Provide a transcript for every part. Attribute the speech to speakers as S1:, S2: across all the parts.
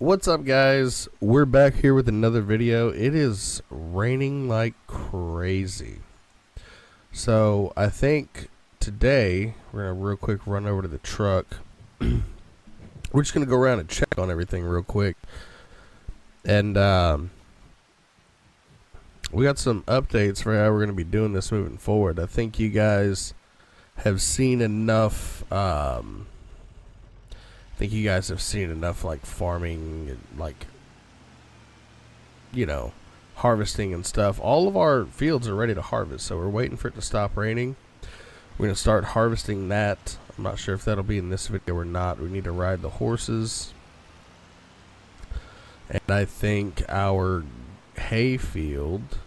S1: What's up, guys? We're back here with another video. It is raining like crazy. So I think today we're gonna real quick run over to the truck. We're just gonna go around and check on everything real quick. And we got some updates for how we're gonna be doing this moving forward. I think you guys have seen enough like farming and like, you know, harvesting and stuff. All of our fields are ready to harvest, so we're waiting for it to stop raining. We're gonna start harvesting that. I'm not sure if that'll be in this video or not. We need to ride the horses, and I think our hay field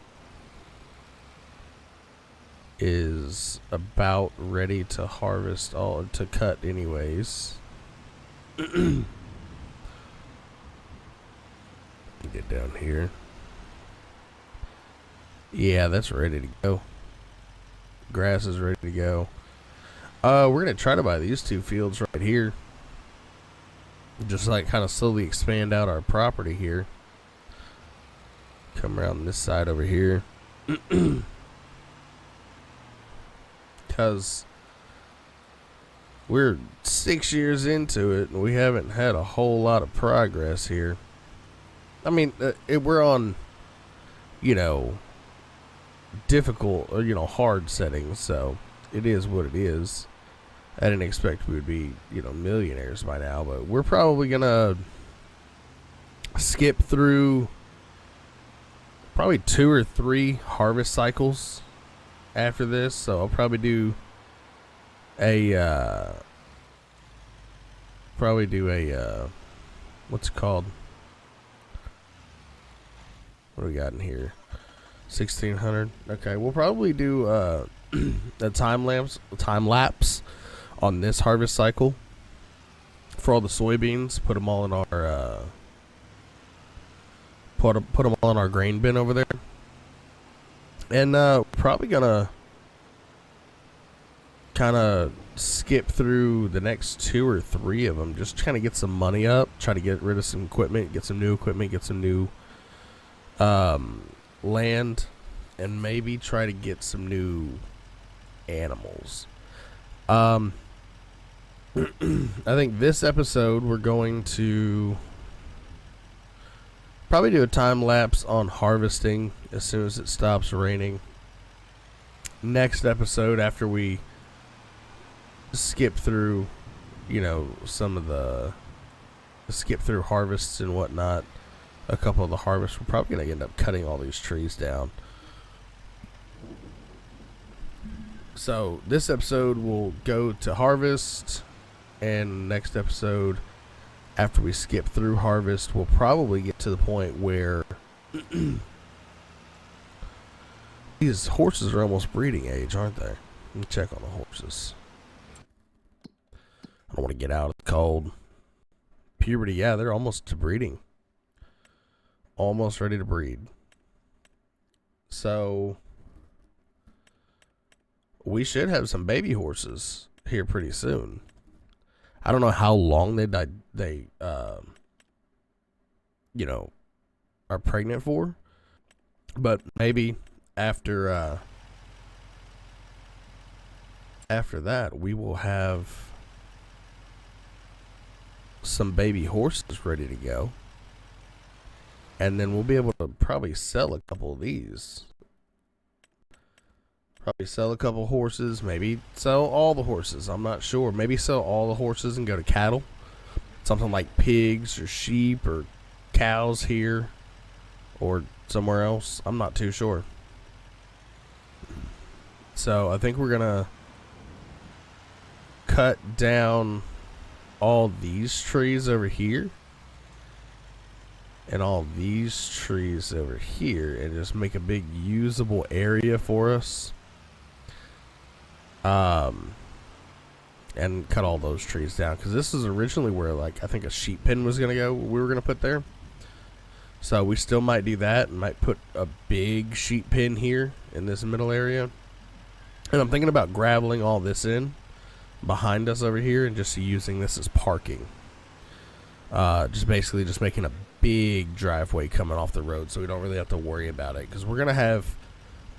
S1: is about ready to harvest, all to cut anyways. Get down here. Yeah, that's ready to go. Grass is ready to go. We're gonna try to buy these two fields right here. Just like kind of slowly expand out our property here. Come around this side over here. Because we're 6 years into it and we haven't had a whole lot of progress here. I mean, we're on, you know, difficult or, you know, hard settings, so it is what it is. I didn't expect we would be, you know, millionaires by now, but we're probably gonna skip through probably 2 or 3 harvest cycles after this. So I'll probably do a what's it called? What do we got in here? 1600. Okay, we'll probably do a time lapse on this harvest cycle for all the soybeans. Put them all in our put them all in our grain bin over there, and probably gonna kind of skip through the next 2 or 3 of them, just trying to get some money up, try to get rid of some equipment, get some new equipment, get some new land, and maybe try to get some new animals. I think this episode we're going to probably do a time lapse on harvesting as soon as it stops raining. Next episode, after we skip through, you know, skip through harvests and whatnot, a couple of the harvests, we're probably going to end up cutting all these trees down. So this episode will go to harvest, and next episode, after we skip through harvest, we'll probably get to the point where these horses are almost breeding age, aren't they? Let me check on the horses. I don't want to get out of the cold. Puberty, yeah, they're almost to breeding. Almost ready to breed. So we should have some baby horses here pretty soon. I don't know how long they you know, are pregnant for, but maybe after that we will have some baby horses ready to go, and then we'll be able to probably sell a couple of these. Probably sell a couple horses, maybe sell all the horses. I'm not sure. Maybe sell all the horses and go to cattle. Something like pigs or sheep or cows here or somewhere else. I'm not too sure. So I think we're gonna cut down all these trees over here and all these trees over here and just make a big usable area for us. And cut all those trees down, because this is originally where, like, I think a sheep pen was gonna go. We were gonna put there, so we still might do that and might put a big sheep pen here in this middle area. And I'm thinking about graveling all this in behind us over here and just using this as parking. Just basically just making a big driveway coming off the road, so we don't really have to worry about it, because we're gonna have,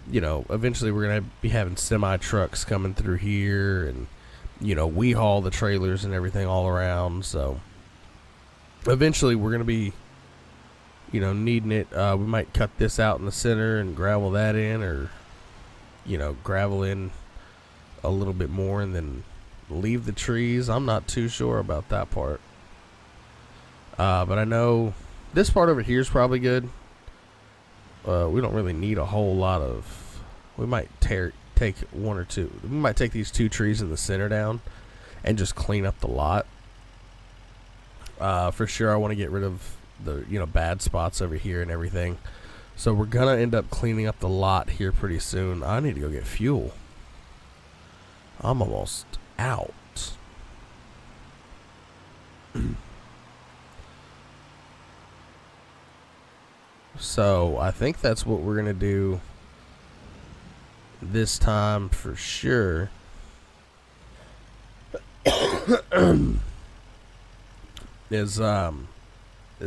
S1: you know, eventually we're gonna be having semi trucks coming through here, and you know, we haul the trailers and everything all around, so eventually we're gonna be, you know, needing it. We might cut this out in the center and gravel that in, or you know, gravel in a little bit more and then leave the trees. I'm not too sure about that part. But I know this part over here is probably good. We don't really need a whole lot of. We might take one or two. We might take these two trees in the center down and just clean up the lot. For sure, I want to get rid of the, you know, bad spots over here and everything. So we're gonna end up cleaning up the lot here pretty soon. I need to go get fuel. I'm almost out. So I think that's what we're gonna do this time for sure. Is as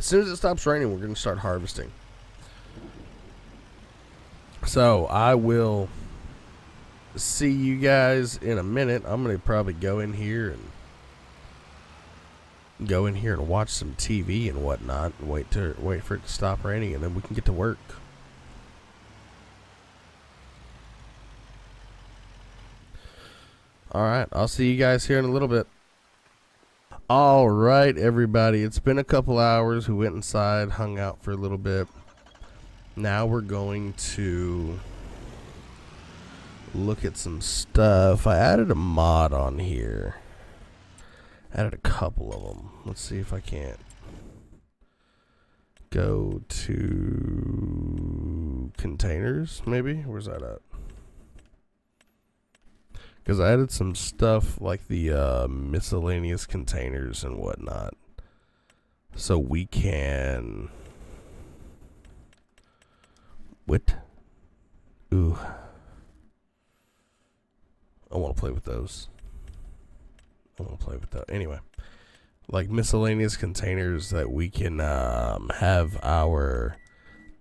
S1: soon as it stops raining, we're gonna start harvesting. So I will see you guys in a minute. I'm gonna probably go in here and watch some TV and whatnot, and wait for it to stop raining, and then we can get to work. All right, I'll see you guys here in a little bit. All right, everybody, it's been a couple hours. We went inside, hung out for a little bit. Now we're going to look at some stuff. I added a mod on here. Added a couple of them. Let's see if I can't go to containers, maybe. Where's that at? Because I added some stuff like the miscellaneous containers and whatnot, so we can. What? Ooh. I want to play with those. Anyway, like miscellaneous containers that we can have our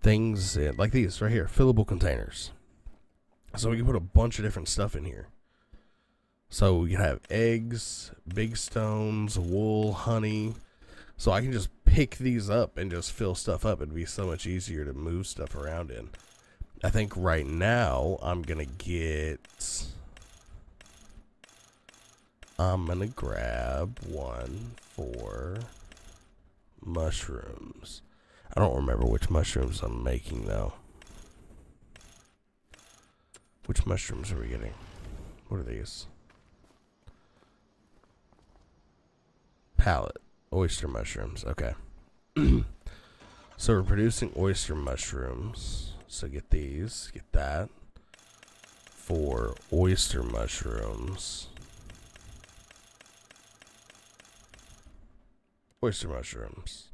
S1: things in, like these right here, fillable containers. So we can put a bunch of different stuff in here. So we can have eggs, big stones, wool, honey. So I can just pick these up and just fill stuff up. It'd be so much easier to move stuff around in. I think right now I'm gonna grab one for mushrooms. I don't remember which mushrooms I'm making though. Which mushrooms are we getting? What are these? Palette. Oyster mushrooms. Okay. So we're producing oyster mushrooms. So get these. Get that. For oyster mushrooms. Oyster mushrooms.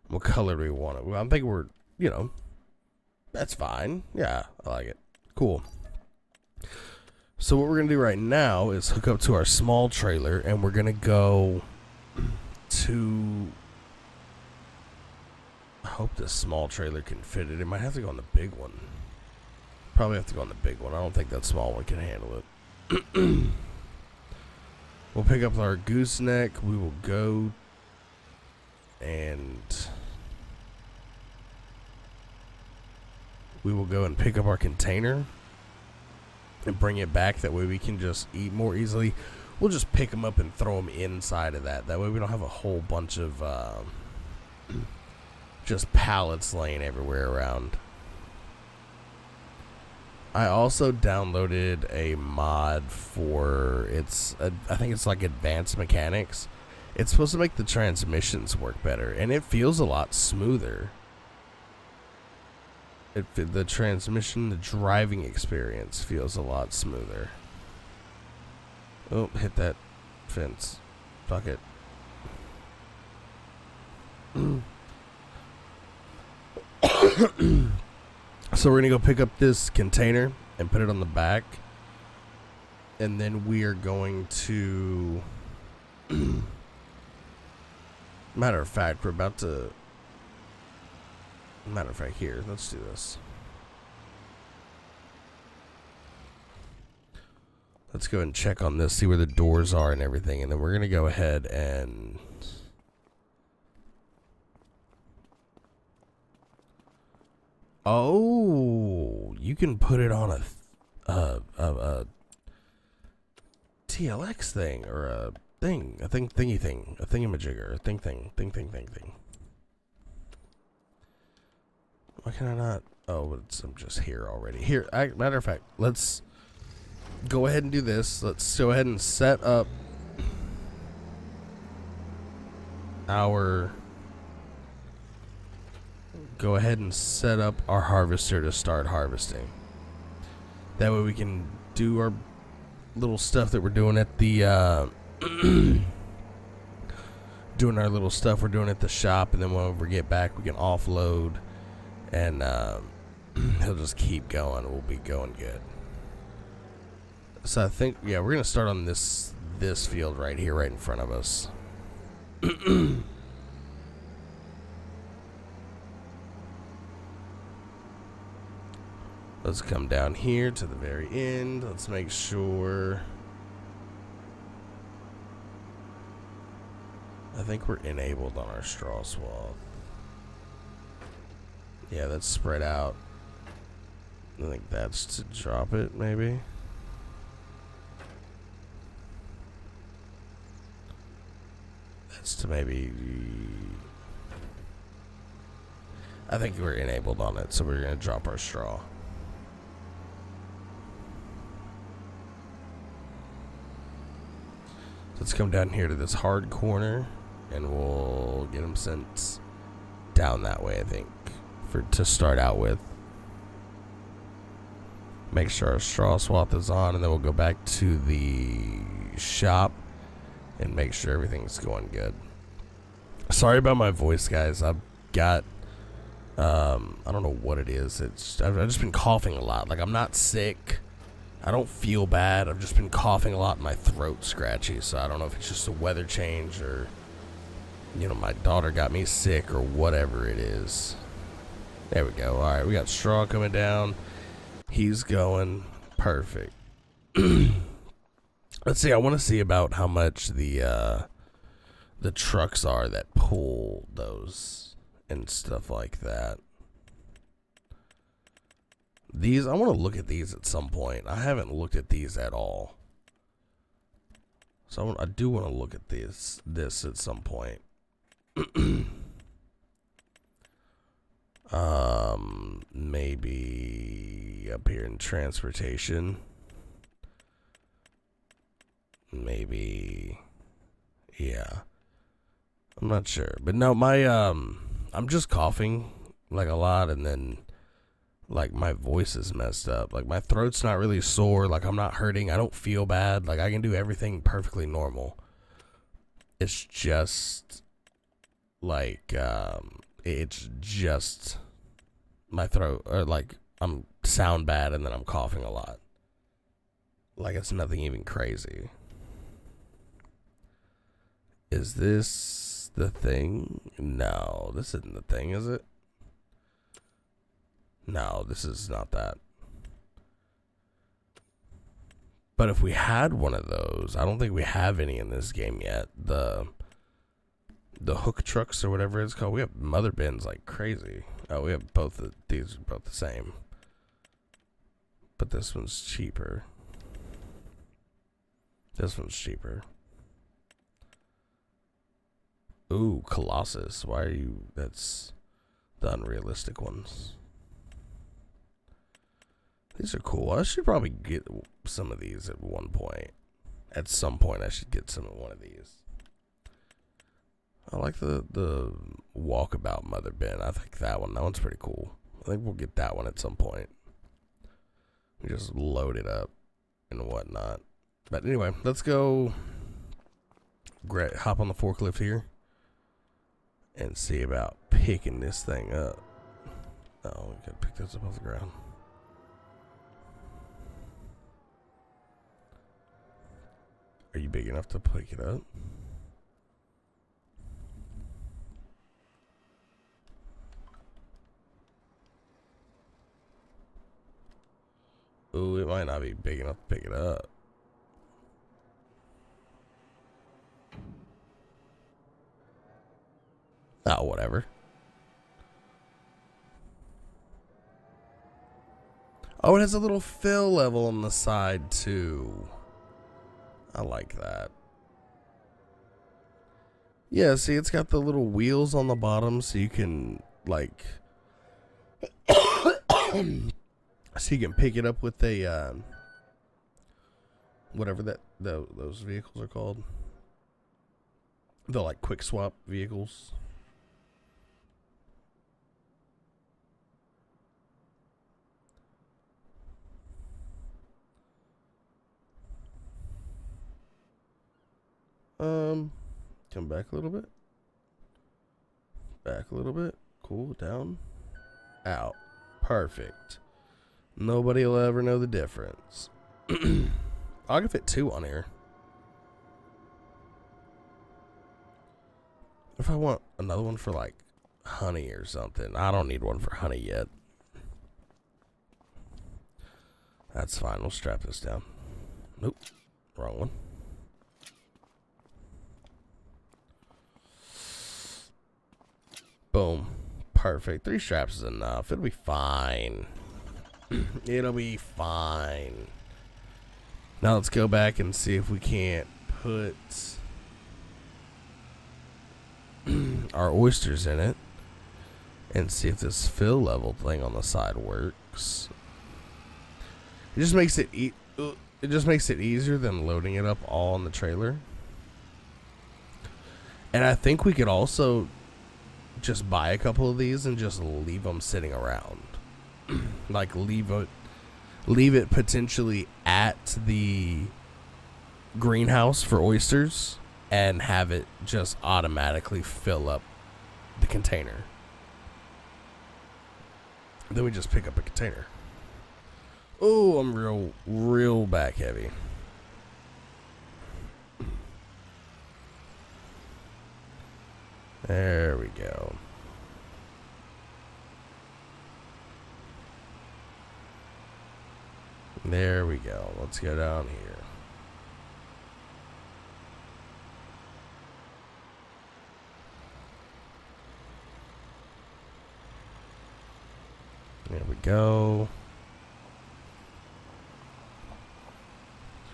S1: What color do we want it? Well, I'm thinking we're, you know, that's fine. Yeah, I like it. Cool. So what we're going to do right now is hook up to our small trailer, and we're going to go to... I hope this small trailer can fit it. It might have to go on the big one. Probably have to go on the big one. I don't think that small one can handle it. We'll pick up our gooseneck. We will go and pick up our container and bring it back. That way we can just eat more easily. We'll just pick them up and throw them inside of that. That way we don't have a whole bunch of just pallets laying everywhere around. I also downloaded a mod for I think it's like advanced mechanics. It's supposed to make the transmissions work better, and it feels a lot smoother. The driving experience feels a lot smoother. Oh, hit that fence. Fuck it. So we're gonna go pick up this container and put it on the back, and then we are going to Matter of fact, we're about to... Matter of fact, here, let's do this. Let's go and check on this, see where the doors are and everything, and then we're going to go ahead and... Oh, you can put it on a TLX thing, or a thingy thing, a thingamajigger, a thing. Why can I not? Oh, I'm just here already. Here, matter of fact, let's go ahead and do this. Let's go ahead and set up our... Go ahead and set up our harvester to start harvesting. That way we can do our little stuff that we're doing at the doing our little stuff we're doing at the shop, and then when we get back we can offload, and he'll just keep going. We'll be going good. So I think, yeah, we're gonna start on this field right here, right in front of us. Let's come down here to the very end. Let's make sure. I think we're enabled on our straw swath. Yeah, that's spread out. I think that's to drop it, maybe. That's to maybe... I think we're enabled on it, so we're going to drop our straw. Let's come down here to this hard corner, and we'll get them sent down that way, I think, to start out with. Make sure our straw swath is on, and then we'll go back to the shop and make sure everything's going good. Sorry about my voice, guys. I've got I don't know what it is. I've just been coughing a lot. Like, I'm not sick. I don't feel bad. I've just been coughing a lot and my throat's scratchy, so I don't know if it's just a weather change or, you know, my daughter got me sick or whatever it is. There we go. All right, we got straw coming down. He's going perfect. Let's see. I want to see about how much the trucks are that pull those and stuff like that. These, I want to look at these at some point. I haven't looked at these at all. So I do want to look at this at some point. Maybe up here in transportation. Maybe, yeah. I'm not sure. But no, my, I'm just coughing like a lot, and then like my voice is messed up. Like my throat's not really sore. Like I'm not hurting. I don't feel bad. Like I can do everything perfectly normal. It's just like it's just my throat, or like I'm sound bad and then I'm coughing a lot. Like it's nothing even crazy. Is this the thing? No, this isn't the thing, is it? No, this is not that. But if we had one of those, I don't think we have any in this game yet. The hook trucks or whatever it's called. We have mother bins like crazy. Oh, we have both of these are both the same. But this one's cheaper. This one's cheaper. Ooh, Colossus. Why are you... That's the unrealistic ones. These are cool. I should probably get some of these at one point. At some point, I should get some of one of these. I like the walkabout mother bin. I think that one's pretty cool. I think we'll get that one at some point. We just load it up and whatnot. But anyway, let's go hop on the forklift here and see about picking this thing up. Oh, we gotta pick this up off the ground. Are you big enough to pick it up? Ooh, it might not be big enough to pick it up. Oh, whatever. Oh, it has a little fill level on the side, too. I like that. Yeah, see, it's got the little wheels on the bottom so you can, like... so you can pick it up with a... whatever those vehicles are called. The, like, quick swap vehicles. Come back a little bit. Back a little bit. Cool. Down. Out. Perfect. Nobody will ever know the difference. I can fit 2 on here. If I want another one for like honey or something. I don't need one for honey yet. That's fine. We'll strap this down. Nope. Wrong one. Boom. Perfect. 3 straps is enough. It'll be fine. It'll be fine. Now let's go back and see if we can't put our oysters in it and see if this fill level thing on the side works. It just makes it easier than loading it up all on the trailer. And I think we could also just buy a couple of these and just leave them sitting around. Like leave it potentially at the greenhouse for oysters and have it just automatically fill up the container. Then we just pick up a container. Oh, I'm real back heavy. There we go. There we go. Let's go down here. There we go.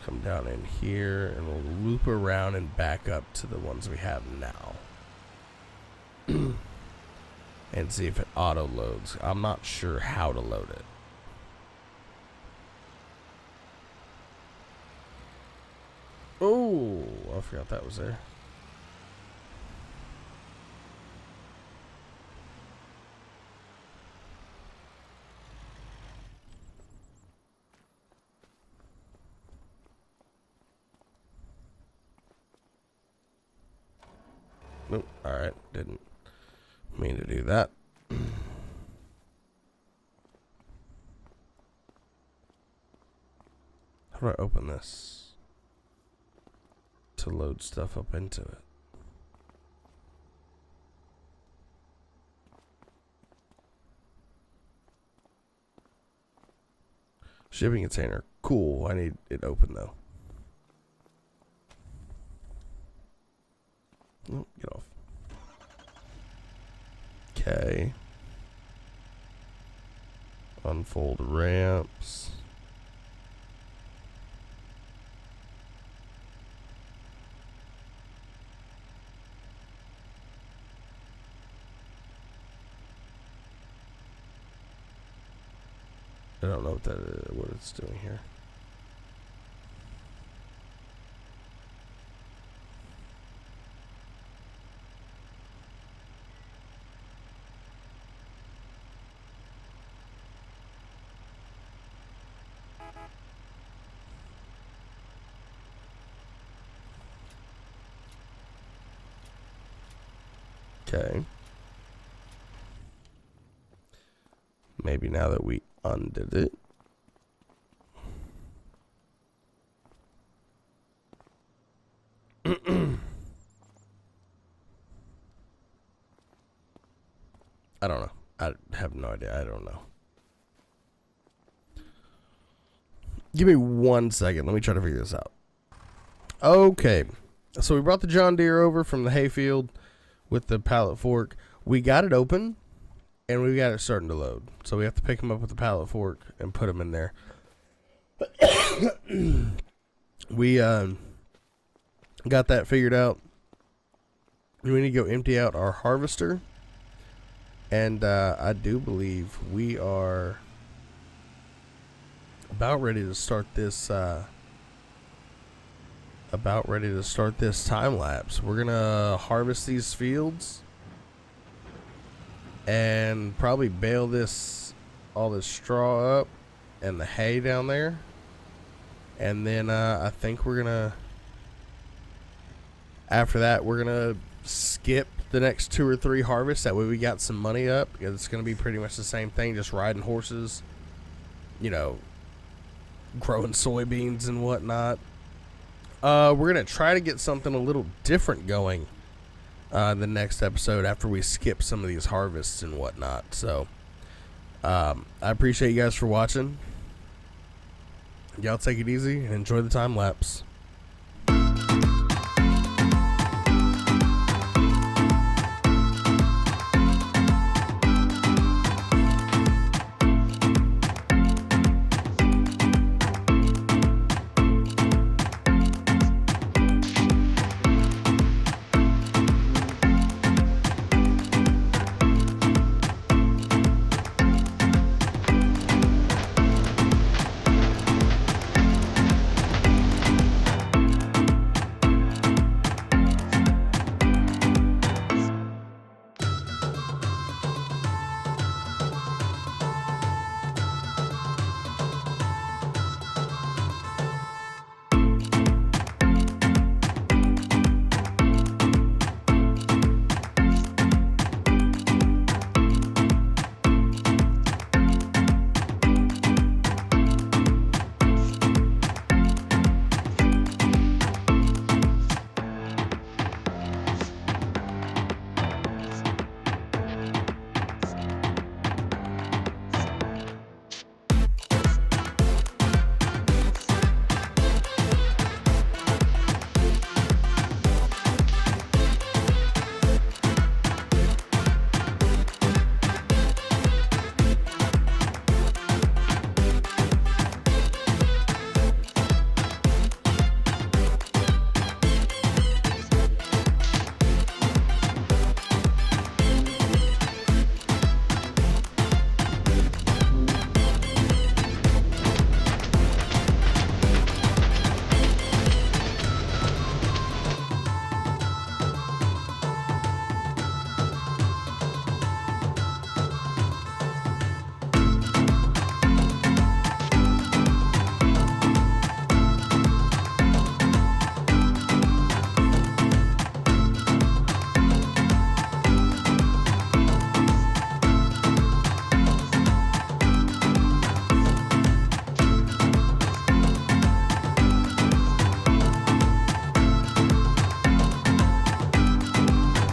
S1: Come down in here and we'll loop around and back up to the ones we have now. And see if it auto loads. I'm not sure how to load it. Oh, I forgot that was there. Nope. Alright, didn't mean to do that. How do I open this to load stuff up into it? Shipping container. Cool. I need it open though. Oh, get off. Okay. Unfold ramps. I don't know what that is, what it's doing here. Okay. Maybe now that we undid it. I don't know. I have no idea. I don't know. Give me 1 second. Let me try to figure this out. Okay. So we brought the John Deere over from the hayfield with the pallet fork. We got it open, and we got it starting to load. So we have to pick them up with the pallet fork and put them in there. We got that figured out. We need to go empty out our harvester. And I do believe we are about ready to start this time lapse. We're gonna harvest these fields and probably bale all this straw up and the hay down there, and then I think after that we're gonna skip the next 2 or 3 harvests. That way we got some money up, because it's gonna be pretty much the same thing, just riding horses, growing soybeans and whatnot. We're gonna try to get something a little different going the next episode after we skip some of these harvests and whatnot. So I appreciate you guys for watching. Y'all take it easy and enjoy the time lapse.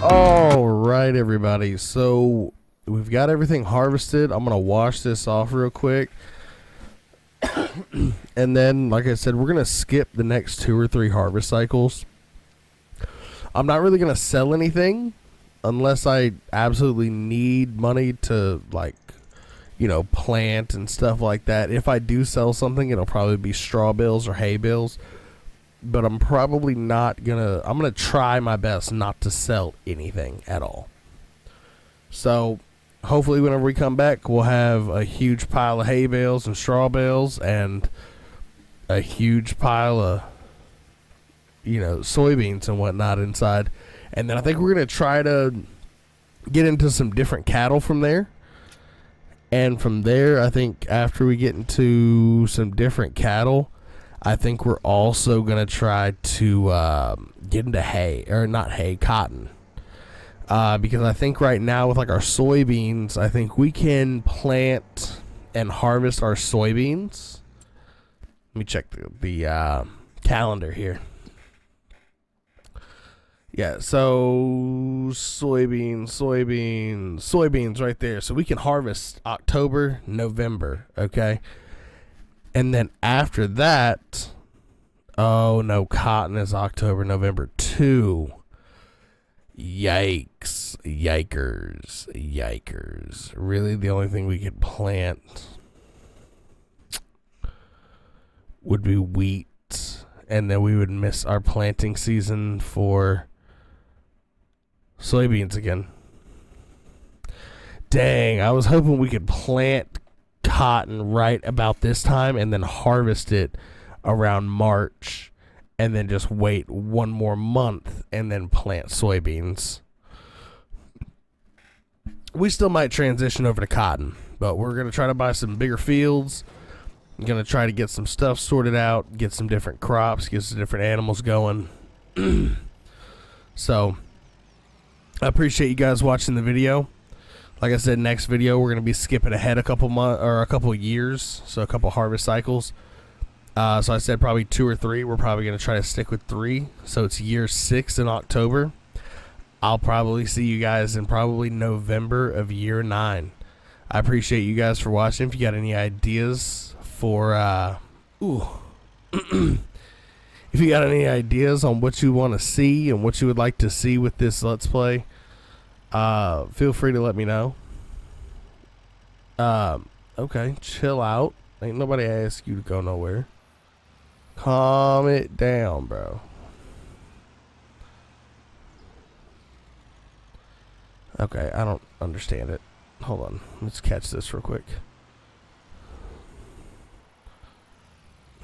S1: All right, everybody. So we've got everything harvested. I'm gonna wash this off real quick, and then, like I said, we're gonna skip the next 2 or 3 harvest cycles. I'm not really gonna sell anything unless I absolutely need money to, plant and stuff like that. If I do sell something, it'll probably be straw bales or hay bales. But I'm probably not gonna. I'm gonna try my best not to sell anything at all. So hopefully, whenever we come back, we'll have a huge pile of hay bales and straw bales, and a huge pile of, soybeans and whatnot inside. And then I think we're gonna try to get into some different cattle from there. And from there, I think after we get into some different cattle, I think we're also going to try to get into cotton. Because I think right now with our soybeans, I think we can plant and harvest our soybeans. Let me check the calendar here. Yeah, so soybeans right there. So we can harvest October, November, okay? And then after that, oh no, cotton is October, November 2. Yikes. Yikers. Really, the only thing we could plant would be wheat. And then we would miss our planting season for soybeans again. Dang, I was hoping we could plant cotton right about this time and then harvest it around March. And then just wait one more month and then plant soybeans. We still might transition over to cotton, but we're going to try to buy some bigger fields. I'm going to try to get some stuff sorted out, get some different crops, get some different animals going. So, I appreciate you guys watching the video. Like I said, next video we're going to be skipping ahead a couple months or a couple years, so a couple harvest cycles. So I said probably 2 or 3. We're probably going to try to stick with 3. So it's year 6 in October. I'll probably see you guys in probably November of year 9. I appreciate you guys for watching. If you got any ideas for, if you got any ideas on what you want to see and what you would like to see with this Let's Play, feel free to let me know. Okay, chill out. Ain't nobody asked you to go nowhere. Calm it down, bro. Okay, I don't understand it. Hold on. Let's catch this real quick.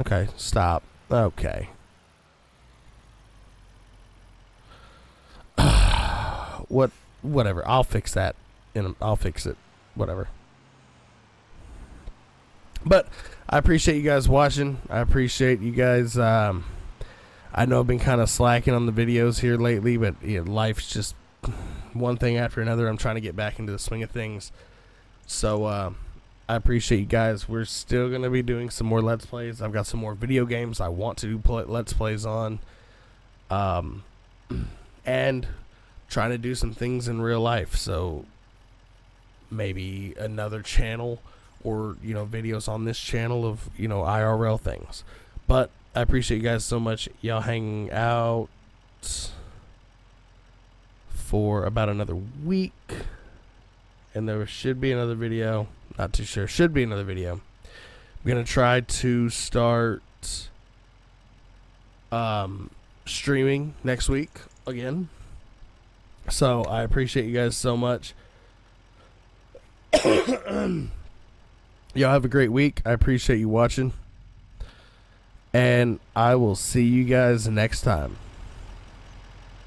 S1: Okay, stop. Okay. Whatever. I'll fix that. I'll fix it. Whatever. But I appreciate you guys watching. I appreciate you guys. I know I've been kind of slacking on the videos here lately, but life's just one thing after another. I'm trying to get back into the swing of things. So I appreciate you guys. We're still going to be doing some more Let's Plays. I've got some more video games I want to do Let's Plays on. And trying to do some things in real life. So maybe another channel, or videos on this channel of IRL things. But I appreciate you guys so much. Y'all hanging out for about another week, and there should be another video. Not too sure. Should be another video. I'm gonna try to start streaming next week again. So I appreciate you guys so much. Y'all have a great week. I appreciate you watching. And I will see you guys next time.